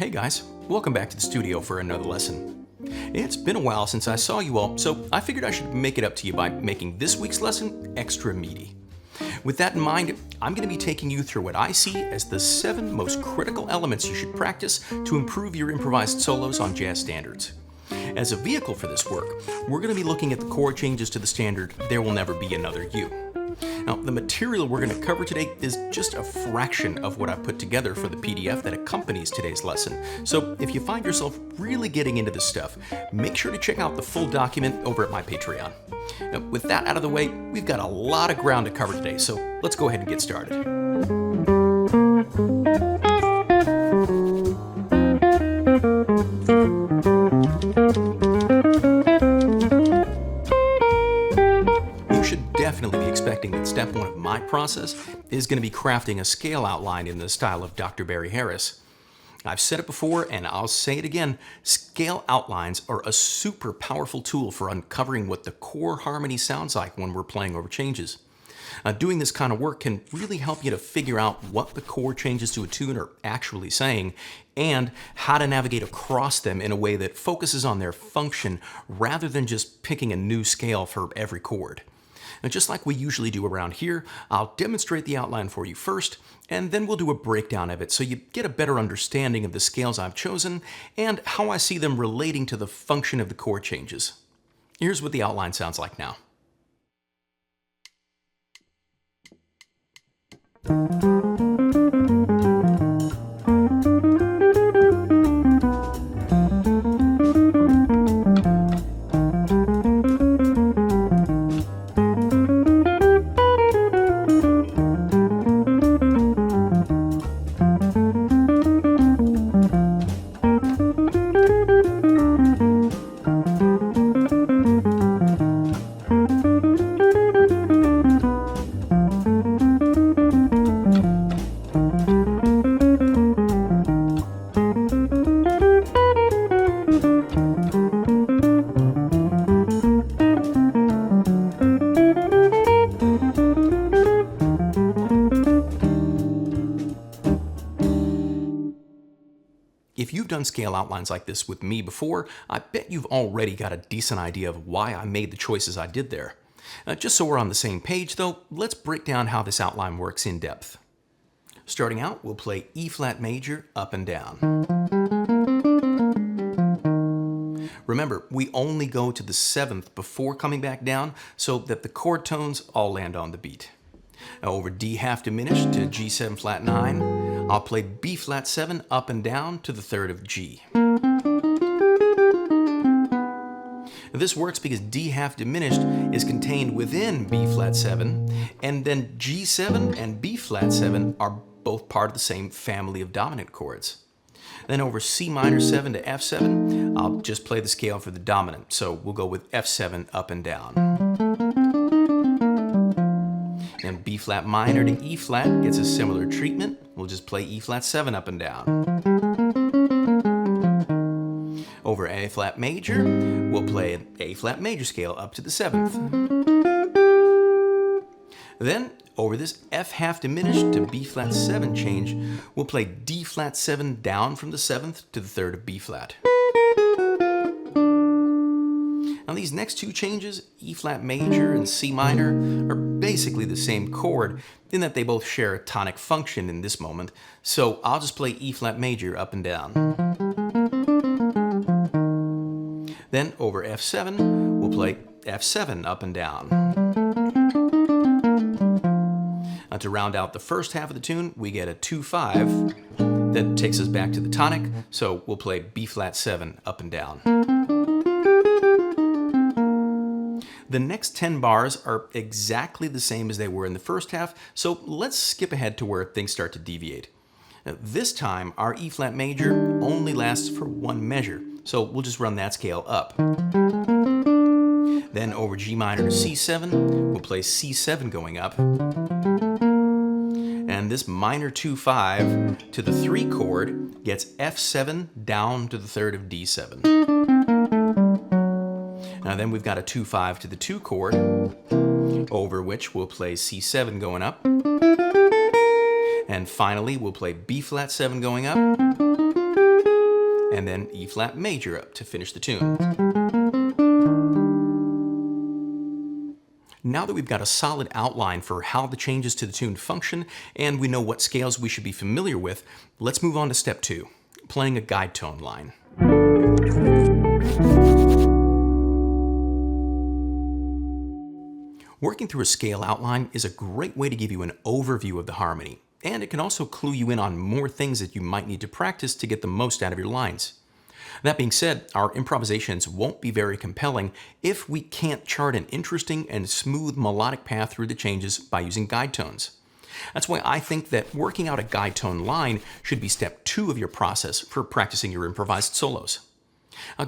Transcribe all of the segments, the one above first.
Hey guys, welcome back to the studio for another lesson. It's been a while since I saw you all, so I figured I should make it up to you by making this week's lesson extra meaty. With that in mind, I'm going to be taking you through what I see as the 7 most critical elements you should practice to improve your improvised solos on jazz standards. As a vehicle for this work, we're going to be looking at the chord changes to the standard There Will Never Be Another You. Now, the material we're going to cover today is just a fraction of what I've put together for the PDF that accompanies today's lesson. So if you find yourself really getting into this stuff, make sure to check out the full document over at my Patreon. Now, with that out of the way, we've got a lot of ground to cover today, so let's go ahead and get started. Definitely be expecting that step 1 of my process is going to be crafting a scale outline in the style of Dr. Barry Harris. I've said it before and I'll say it again, scale outlines are a super powerful tool for uncovering what the core harmony sounds like when we're playing over changes. Doing this kind of work can really help you to figure out what the chord changes to a tune are actually saying and how to navigate across them in a way that focuses on their function rather than just picking a new scale for every chord. Now, just like we usually do around here, I'll demonstrate the outline for you first, and then we'll do a breakdown of it so you get a better understanding of the scales I've chosen and how I see them relating to the function of the chord changes. Here's what the outline sounds like now. If you've done scale outlines like this with me before, I bet you've already got a decent idea of why I made the choices I did there. Just so we're on the same page though, let's break down how this outline works in depth. Starting out, we'll play E flat major up and down. Remember, we only go to the 7th before coming back down so that the chord tones all land on the beat. Now over D half diminished to G7 flat 9, I'll play B flat 7 up and down to the 3rd of G. Now this works because D half diminished is contained within B flat 7, and then G7 and B flat 7 are both part of the same family of dominant chords. Then over C minor 7 to F7, I'll just play the scale for the dominant, so we'll go with F7 up and down. And B flat minor to E flat gets a similar treatment. We'll just play E flat 7 up and down. Over A flat major, we'll play an A flat major scale up to the 7th. Then, over this F half diminished to B flat 7 change, we'll play D flat 7 down from the 7th to the 3rd of B flat. Now these next 2 changes, E flat major and C minor, are basically the same chord in that they both share a tonic function in this moment, so I'll just play E flat major up and down. Then over F7, we'll play F7 up and down. Now to round out the first half of the tune, we get a 2-5 that takes us back to the tonic, so we'll play B flat 7 up and down. The next 10 bars are exactly the same as they were in the first half, so let's skip ahead to where things start to deviate. Now, this time, our E flat major only lasts for 1 measure, so we'll just run that scale up. Then over G minor to C7, we'll play C7 going up. And this minor 2-5 to the 3 chord gets F7 down to the 3rd of D7. Now then we've got a 2-5 to the 2 chord, over which we'll play C7 going up. And finally, we'll play B flat 7 going up. then E flat major up to finish the tune. Now that we've got a solid outline for how the changes to the tune function and we know what scales we should be familiar with, let's move on to step 2, playing a guide tone line. Working through a scale outline is a great way to give you an overview of the harmony, and it can also clue you in on more things that you might need to practice to get the most out of your lines. That being said, our improvisations won't be very compelling if we can't chart an interesting and smooth melodic path through the changes by using guide tones. That's why I think that working out a guide tone line should be step 2 of your process for practicing your improvised solos.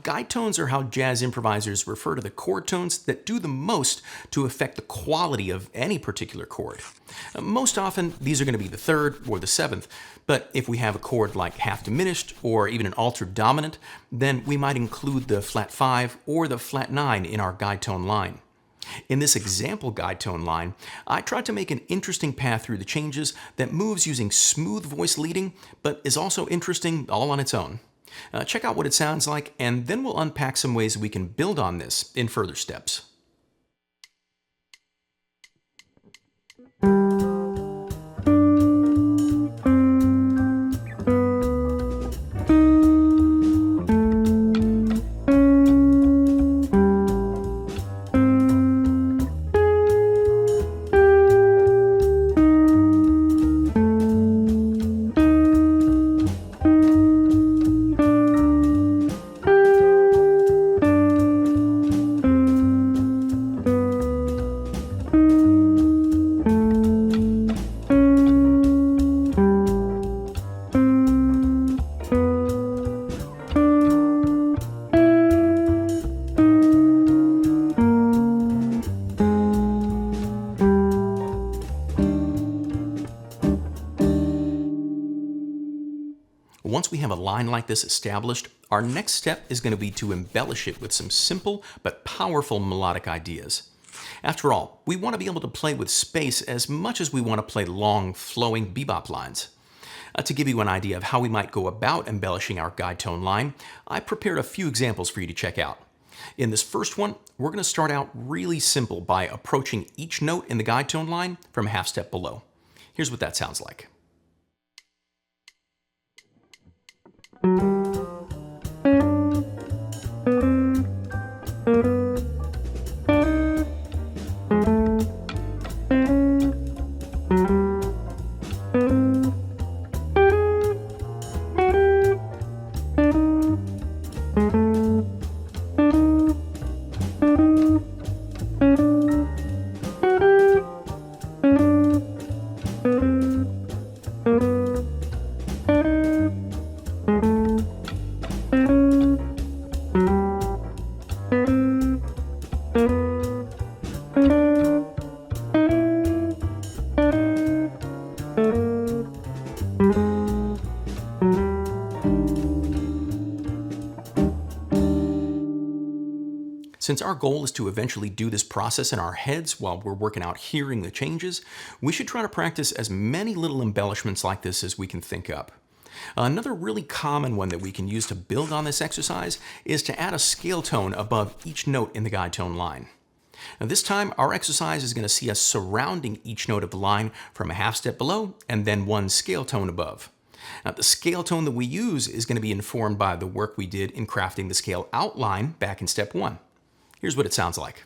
Guide tones are how jazz improvisers refer to the chord tones that do the most to affect the quality of any particular chord. Most often, these are going to be the 3rd or the 7th, but if we have a chord like half diminished or even an altered dominant, then we might include the flat 5 or the flat 9 in our guide tone line. In this example guide tone line, I tried to make an interesting path through the changes that moves using smooth voice leading, but is also interesting all on its own. Check out what it sounds like, and then we'll unpack some ways we can build on this in further steps. Once we have a line like this established, our next step is going to be to embellish it with some simple but powerful melodic ideas. After all, we want to be able to play with space as much as we want to play long, flowing bebop lines. To give you an idea of how we might go about embellishing our guide tone line, I prepared a few examples for you to check out. In this first one, we're going to start out really simple by approaching each note in the guide tone line from a half step below. Here's what that sounds like. Since our goal is to eventually do this process in our heads while we're working out hearing the changes, we should try to practice as many little embellishments like this as we can think up. Another really common one that we can use to build on this exercise is to add a scale tone above each note in the guide tone line. Now this time, our exercise is going to see us surrounding each note of the line from a half step below and then one scale tone above. Now, the scale tone that we use is going to be informed by the work we did in crafting the scale outline back in step 1. Here's what it sounds like.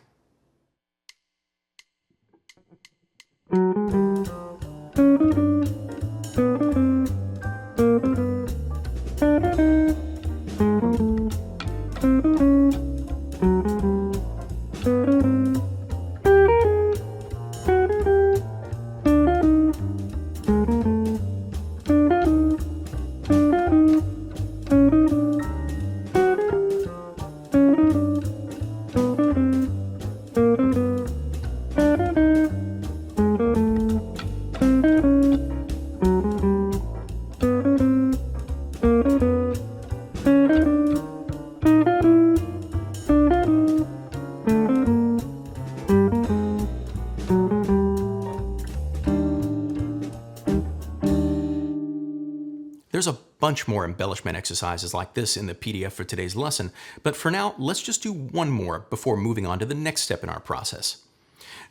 bunch more embellishment exercises like this in the PDF for today's lesson, but for now, let's just do one more before moving on to the next step in our process.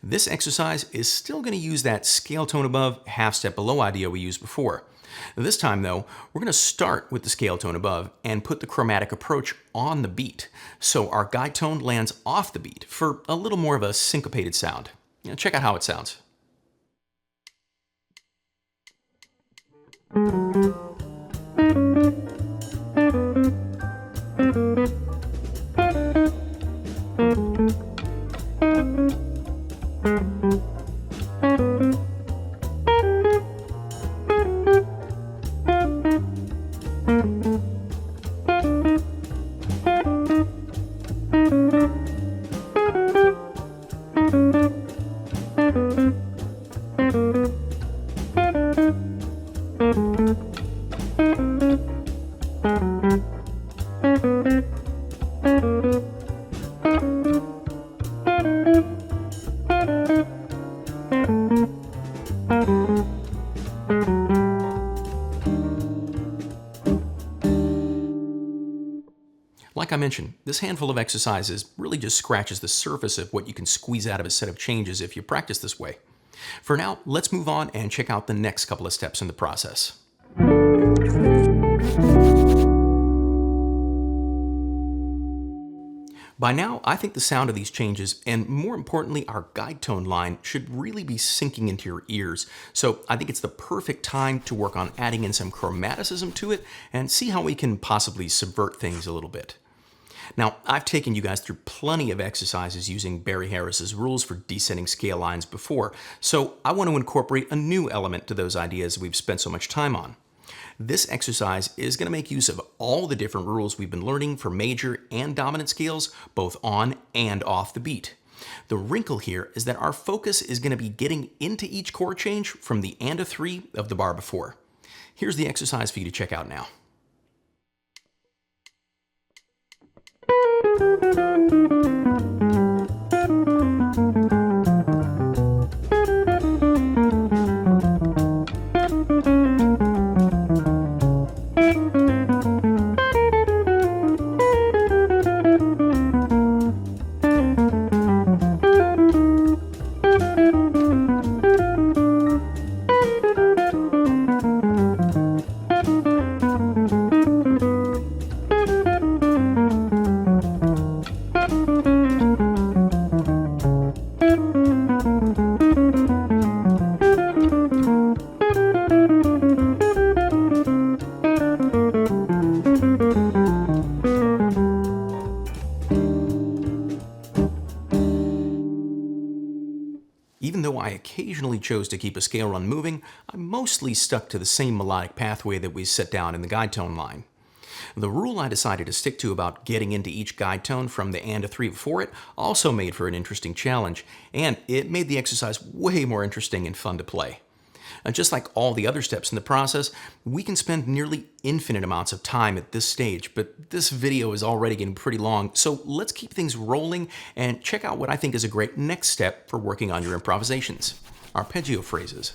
This exercise is still going to use that scale tone above, half step below idea we used before. This time, though, we're going to start with the scale tone above and put the chromatic approach on the beat, so our guide tone lands off the beat for a little more of a syncopated sound. Check out how it sounds. Like I mentioned, this handful of exercises really just scratches the surface of what you can squeeze out of a set of changes if you practice this way. For now, let's move on and check out the next couple of steps in the process. By now, I think the sound of these changes, and more importantly, our guide tone line, should really be sinking into your ears. So I think it's the perfect time to work on adding in some chromaticism to it and see how we can possibly subvert things a little bit. Now, I've taken you guys through plenty of exercises using Barry Harris's rules for descending scale lines before, so I want to incorporate a new element to those ideas we've spent so much time on. This exercise is going to make use of all the different rules we've been learning for major and dominant scales, both on and off the beat. The wrinkle here is that our focus is going to be getting into each chord change from the and a 3 of the bar before. Here's the exercise for you to check out now. Even though I occasionally chose to keep a scale run moving, I mostly stuck to the same melodic pathway that we set down in the guide tone line. The rule I decided to stick to about getting into each guide tone from the and a 3 before it also made for an interesting challenge, and it made the exercise way more interesting and fun to play. Just like all the other steps in the process, we can spend nearly infinite amounts of time at this stage, but this video is already getting pretty long, so let's keep things rolling and check out what I think is a great next step for working on your improvisations: arpeggio phrases.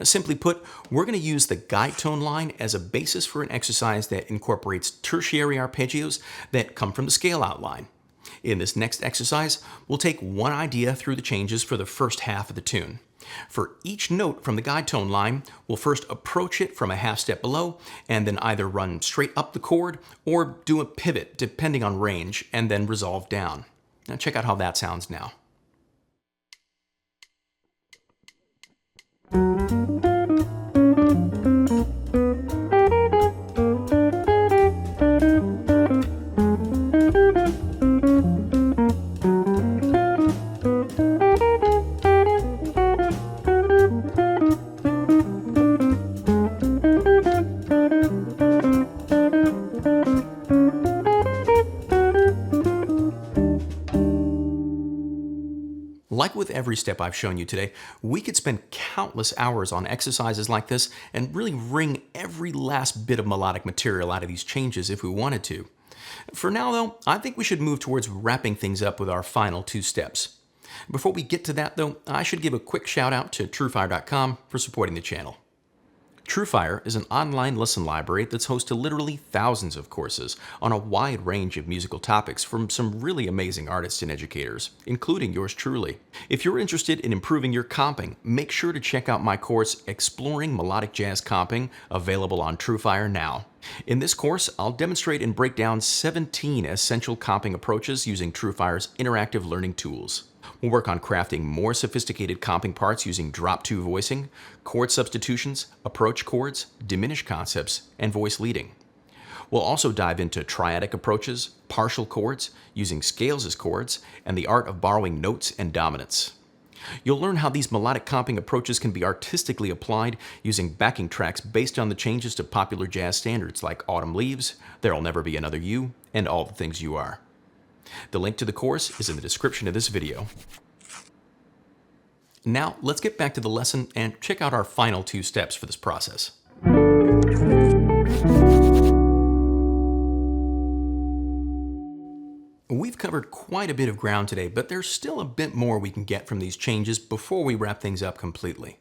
Simply put, we're going to use the guide tone line as a basis for an exercise that incorporates tertiary arpeggios that come from the scale outline. In this next exercise, we'll take one idea through the changes for the first half of the tune. For each note from the guide tone line, we'll first approach it from a half step below and then either run straight up the chord or do a pivot depending on range and then resolve down. Now check out how that sounds now. Like with every step I've shown you today, we could spend countless hours on exercises like this and really wring every last bit of melodic material out of these changes if we wanted to. For now though, I think we should move towards wrapping things up with our final two steps. Before we get to that though, I should give a quick shout out to truefire.com for supporting the channel. TrueFire is an online lesson library that's host to literally thousands of courses on a wide range of musical topics from some really amazing artists and educators, including yours truly. If you're interested in improving your comping, make sure to check out my course, Exploring Melodic Jazz Comping, available on TrueFire now. In this course, I'll demonstrate and break down 17 essential comping approaches using TrueFire's interactive learning tools. We'll work on crafting more sophisticated comping parts using drop-two voicing, chord substitutions, approach chords, diminished concepts, and voice leading. We'll also dive into triadic approaches, partial chords, using scales as chords, and the art of borrowing notes and dominants. You'll learn how these melodic comping approaches can be artistically applied using backing tracks based on the changes to popular jazz standards like Autumn Leaves, There'll Never Be Another You, and All the Things You Are. The link to the course is in the description of this video. Now, let's get back to the lesson and check out our final 2 steps for this process. We've covered quite a bit of ground today, but there's still a bit more we can get from these changes before we wrap things up completely.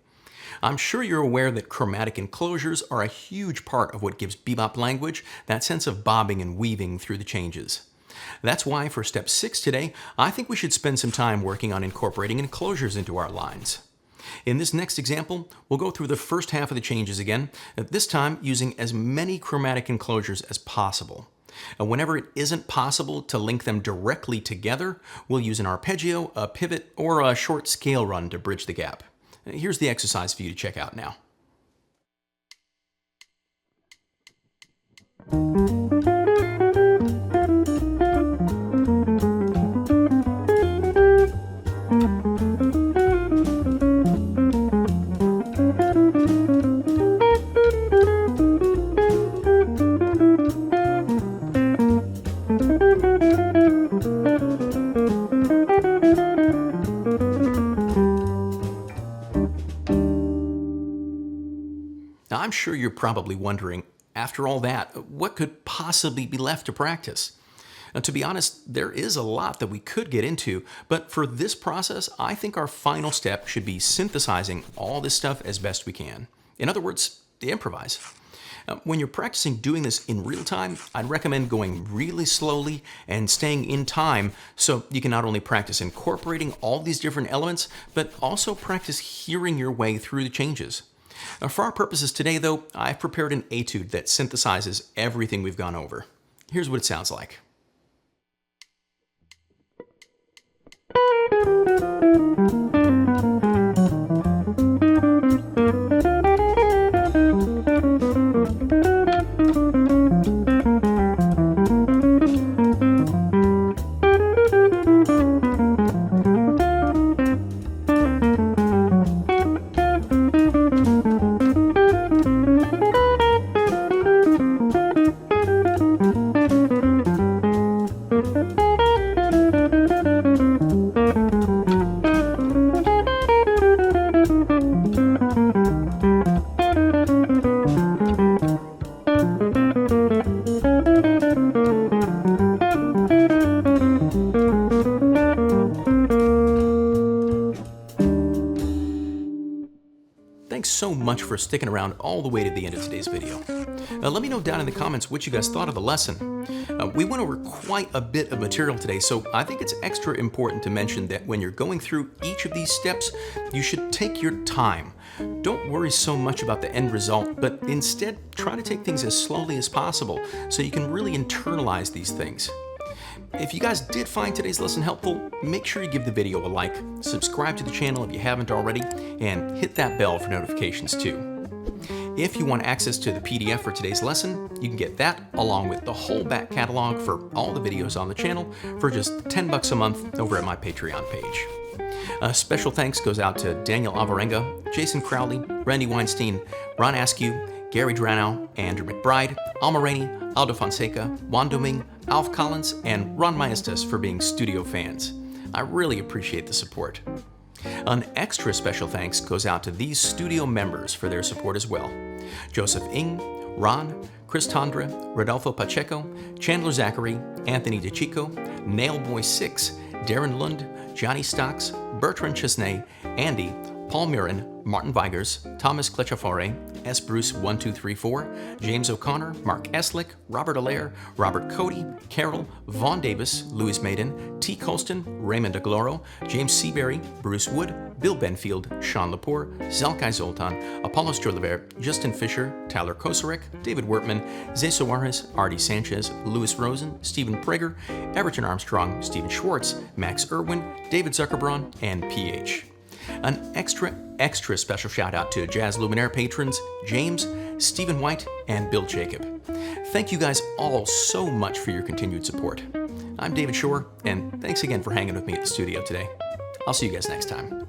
I'm sure you're aware that chromatic enclosures are a huge part of what gives bebop language that sense of bobbing and weaving through the changes. That's why for step 6 today, I think we should spend some time working on incorporating enclosures into our lines. In this next example, we'll go through the first half of the changes again, this time using as many chromatic enclosures as possible. Whenever it isn't possible to link them directly together, we'll use an arpeggio, a pivot, or a short scale run to bridge the gap. Here's the exercise for you to check out now. Now, I'm sure you're probably wondering, after all that, what could possibly be left to practice? Now, to be honest, there is a lot that we could get into, but for this process, I think our final step should be synthesizing all this stuff as best we can. In other words, improvise. When you're practicing doing this in real time, I'd recommend going really slowly and staying in time so you can not only practice incorporating all these different elements, but also practice hearing your way through the changes. For our purposes today, though, I've prepared an etude that synthesizes everything we've gone over. Here's what it sounds like. Thanks so much for sticking around all the way to the end of today's video. Let me know down in the comments what you guys thought of the lesson. We went over quite a bit of material today, so I think it's extra important to mention that when you're going through each of these steps, you should take your time. Don't worry so much about the end result, but instead try to take things as slowly as possible so you can really internalize these things. If you guys did find today's lesson helpful, make sure you give the video a like, subscribe to the channel if you haven't already, and hit that bell for notifications too. If you want access to the PDF for today's lesson, you can get that along with the whole back catalog for all the videos on the channel for just $10 a month over at my Patreon page. A special thanks goes out to Daniel Alvarenga, Jason Crowley, Randy Weinstein, Ron Askew, Gary Dranow, Andrew McBride, Alma Rainey, Aldo Fonseca, Juan Doming, Alf Collins, and Ron Maestas for being studio fans. I really appreciate the support. An extra special thanks goes out to these studio members for their support as well. Joseph Ng, Ron, Chris Tondra, Rodolfo Pacheco, Chandler Zachary, Anthony DeChico, Nailboy6, Darren Lund, Johnny Stocks, Bertrand Chesney, Andy, Paul Mirren, Martin Vigers, Thomas Clecciafore, S. Bruce 1234, James O'Connor, Mark Eslick, Robert Allaire, Robert Cody, Carol, Vaughn Davis, Louis Maiden, T. Colston, Raymond DeGloro, James Seabury, Bruce Wood, Bill Benfield, Sean Lepore, Zalkai Zoltan, Apollo Strolevert, Justin Fisher, Tyler Kosarik, David Wertman, Zé Soares, Artie Sanchez, Louis Rosen, Stephen Prager, Everton Armstrong, Stephen Schwartz, Max Irwin, David Zuckerbraun, and PH. An extra special shout out to Jazz Luminaire patrons James, Stephen White, and Bill Jacob. Thank you guys all so much for your continued support. I'm David Shore, and thanks again for hanging with me at the studio today. I'll see you guys next time.